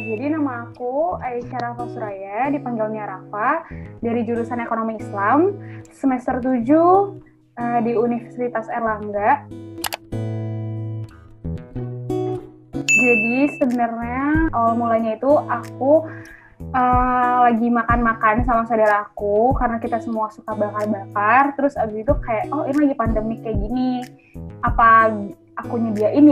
Jadi nama aku Aisyah Rafa Suraya, dipanggilnya Rafa, dari jurusan Ekonomi Islam, semester 7 di Universitas Erlangga. Jadi sebenarnya awal mulanya itu aku lagi makan-makan sama saudara aku, karena kita semua suka bakar-bakar. Terus abis itu kayak, oh ini lagi pandemi kayak gini, apa aku nyediain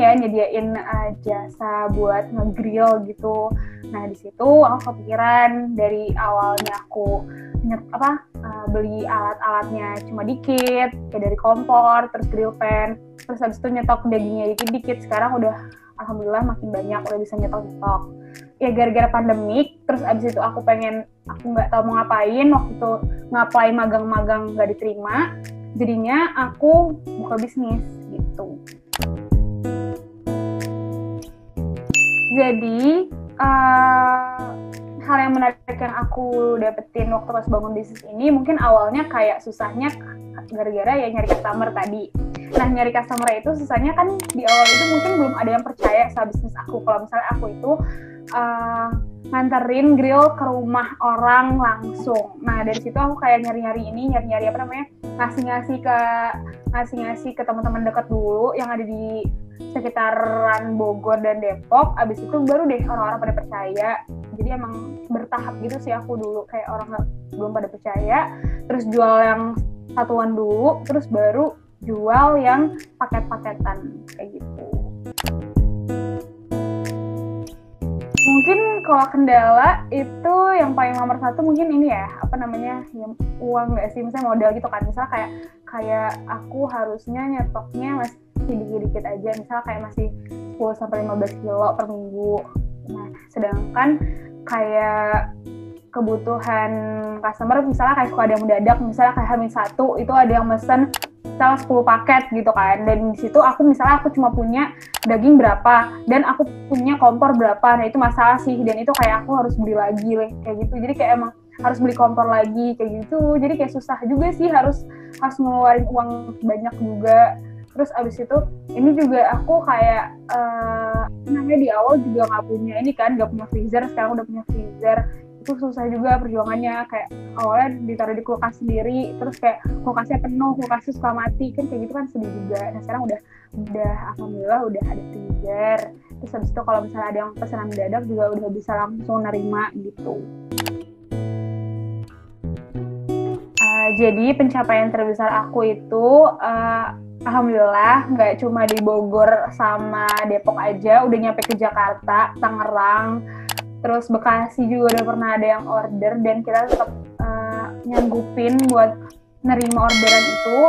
jasa buat nge-grill gitu. Nah di situ aku kepikiran, dari awalnya aku beli alat-alatnya cuma dikit, kayak dari kompor, terus grill pan, terus habis itu nyetok dagingnya dikit-dikit. Sekarang udah alhamdulillah makin banyak, udah bisa nyetok-nyetok. Ya gara-gara pandemik, terus abis itu aku nggak tahu mau ngapain, waktu itu ngapain magang-magang nggak diterima, jadinya aku buka bisnis gitu. Jadi hal yang menarik yang aku dapetin waktu pas bangun bisnis ini, mungkin awalnya kayak susahnya gara-gara ya nyari customer tadi. Nah nyari customer itu susahnya kan di awal itu mungkin belum ada yang percaya sama bisnis aku. Kalau misalnya aku itu nganterin grill ke rumah orang langsung. Nah dari situ aku kayak nyari-nyari ngasih-ngasih ke teman-teman dekat dulu yang ada di sekitaran Bogor dan Depok. Abis itu baru deh orang-orang pada percaya. Jadi emang bertahap gitu sih aku dulu, kayak orang belum pada percaya, terus jual yang satuan dulu, terus baru jual yang paket-paketan kayak gitu. Mungkin kalau kendala itu yang paling nomor satu mungkin ini ya, uang nggak sih, misalnya modal gitu kan. Misalnya kayak aku harusnya nyetoknya masih dikit-dikit aja, misalnya kayak masih 10-15 kilo per minggu. Nah sedangkan kayak kebutuhan customer misalnya kayak suka ada yang mendadak, misalnya kayak H-1 itu ada yang mesen misalnya 10 paket gitu kan, dan di situ aku cuma punya daging berapa dan aku punya kompor berapa. Nah itu masalah sih, dan itu kayak aku harus beli lagi kayak gitu. Jadi kayak emang harus beli kompor lagi kayak gitu, jadi kayak susah juga sih, harus ngeluarin uang banyak juga. Terus abis itu ini juga aku kayak di awal juga nggak punya freezer, sekarang udah punya freezer. Itu susah juga perjuangannya, kayak awalnya ditaruh di kulkas sendiri, terus kayak kulkasnya penuh, kulkasnya suka mati kan, kayak gitu kan sedih juga. Nah sekarang udah alhamdulillah udah ada freezer. Terus habis itu kalau misalnya ada yang pesanan mendadak juga udah bisa langsung nerima gitu. Jadi pencapaian terbesar aku itu alhamdulillah nggak cuma di Bogor sama Depok aja, udah nyampe ke Jakarta, Tangerang, terus Bekasi juga udah pernah ada yang order, dan kita tetap nyanggupin buat nerima orderan itu.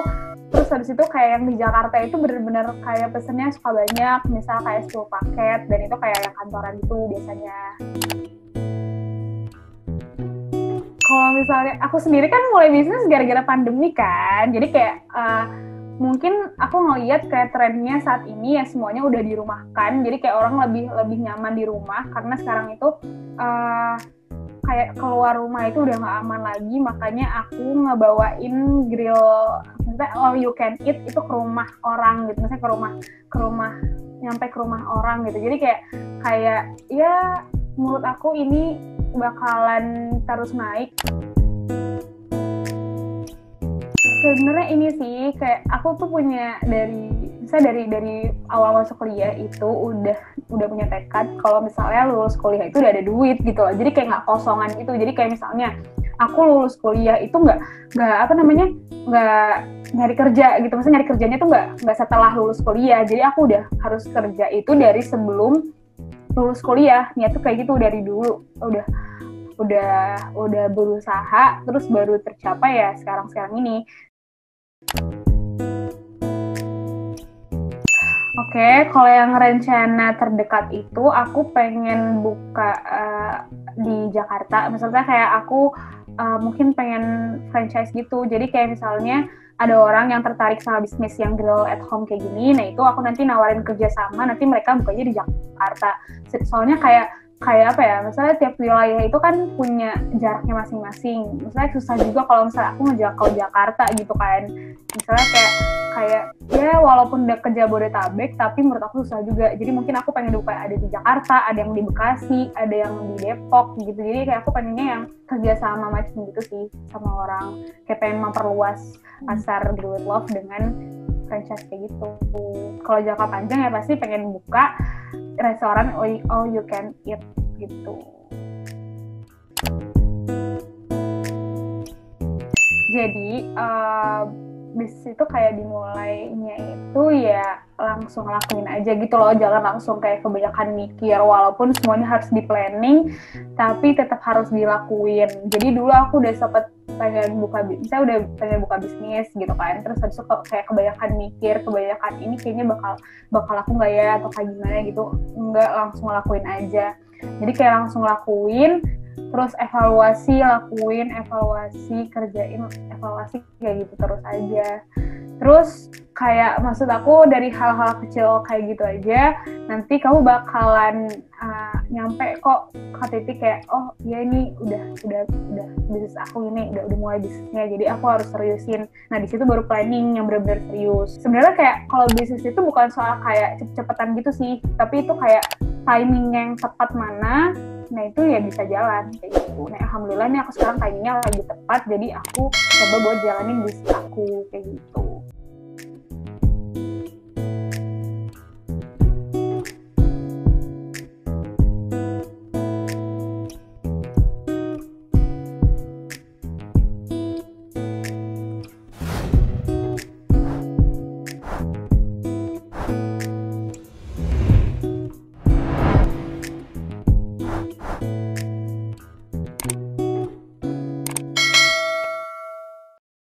Terus habis itu kayak yang di Jakarta itu bener-bener kayak pesennya suka banyak, misal kayak 10 paket, dan itu kayak yang kantoran itu biasanya. Kalau misalnya aku sendiri kan mulai bisnis gara-gara pandemi kan, jadi kayak mungkin aku ngelihat kayak trennya saat ini ya semuanya udah dirumahkan, jadi kayak orang lebih nyaman di rumah, karena sekarang itu kayak keluar rumah itu udah nggak aman lagi. Makanya aku ngebawain grill, maksudnya all you can eat itu ke rumah orang gitu, misalnya nyampe ke rumah orang gitu. Jadi kayak ya menurut aku ini bakalan terus naik. Sebenarnya ini sih kayak aku tuh punya dari awal masuk kuliah itu udah punya tekad kalau misalnya lulus kuliah itu udah ada duit gitu loh. Jadi kayak nggak kosongan gitu. Jadi kayak misalnya aku lulus kuliah itu nggak nyari kerja gitu. Maksudnya nyari kerjanya tuh nggak setelah lulus kuliah. Jadi aku udah harus kerja itu dari sebelum lulus kuliah. Niat tuh kayak gitu dari dulu. Udah berusaha, terus baru tercapai ya sekarang ini. Oke, kalau yang rencana terdekat itu aku pengen buka di Jakarta. Misalnya kayak aku mungkin pengen franchise gitu. Jadi kayak misalnya ada orang yang tertarik sama bisnis yang grill at home kayak gini, nah itu aku nanti nawarin kerjasama, nanti mereka bukanya di Jakarta. Soalnya kayak kayak apa ya, misalnya tiap wilayah itu kan punya jaraknya masing-masing. Misalnya susah juga kalau misalnya aku ngejangkau Jakarta gitu kan. Misalnya kayak ya walaupun udah ke Jabodetabek, tapi menurut aku susah juga. Jadi mungkin aku pengen buka ada di Jakarta, ada yang di Bekasi, ada yang di Depok gitu. Jadi kayak aku pengennya yang kerja sama macam gitu sih sama orang. Kayak pengen memperluas pasar Do It Love dengan franchise kayak gitu. Kalau jangka panjang ya pasti pengen buka restoran all you can eat gitu. Jadi bisnis itu kayak dimulainya itu ya langsung lakuin aja gitu loh, jangan langsung kayak kebanyakan mikir, walaupun semuanya harus di planning tapi tetap harus dilakuin. Jadi dulu aku udah sempet pengen buka bisnis gitu kan, terus habis itu kayak kebanyakan mikir, kebanyakan ini kayaknya bakal aku nggak ya atau kayak gimana gitu, nggak, langsung lakuin aja. Jadi kayak langsung lakuin, terus lakuin evaluasi, kerjain evaluasi kayak gitu terus aja. Terus kayak maksud aku dari hal-hal kecil kayak gitu aja, nanti kamu bakalan nyampe kok ke titik kayak oh ya ini udah bisnis aku ini udah mulai bisnisnya, jadi aku harus seriusin. Nah di situ baru planning yang benar-benar serius. Sebenarnya kayak kalau bisnis itu bukan soal kayak cepet-cepetan gitu sih, tapi itu kayak timing yang tepat mana, nah itu ya bisa jalan kayak gitu. Nah alhamdulillah nih aku sekarang timingnya lagi tepat, jadi aku coba buat jalanin bisnis aku kayak gitu.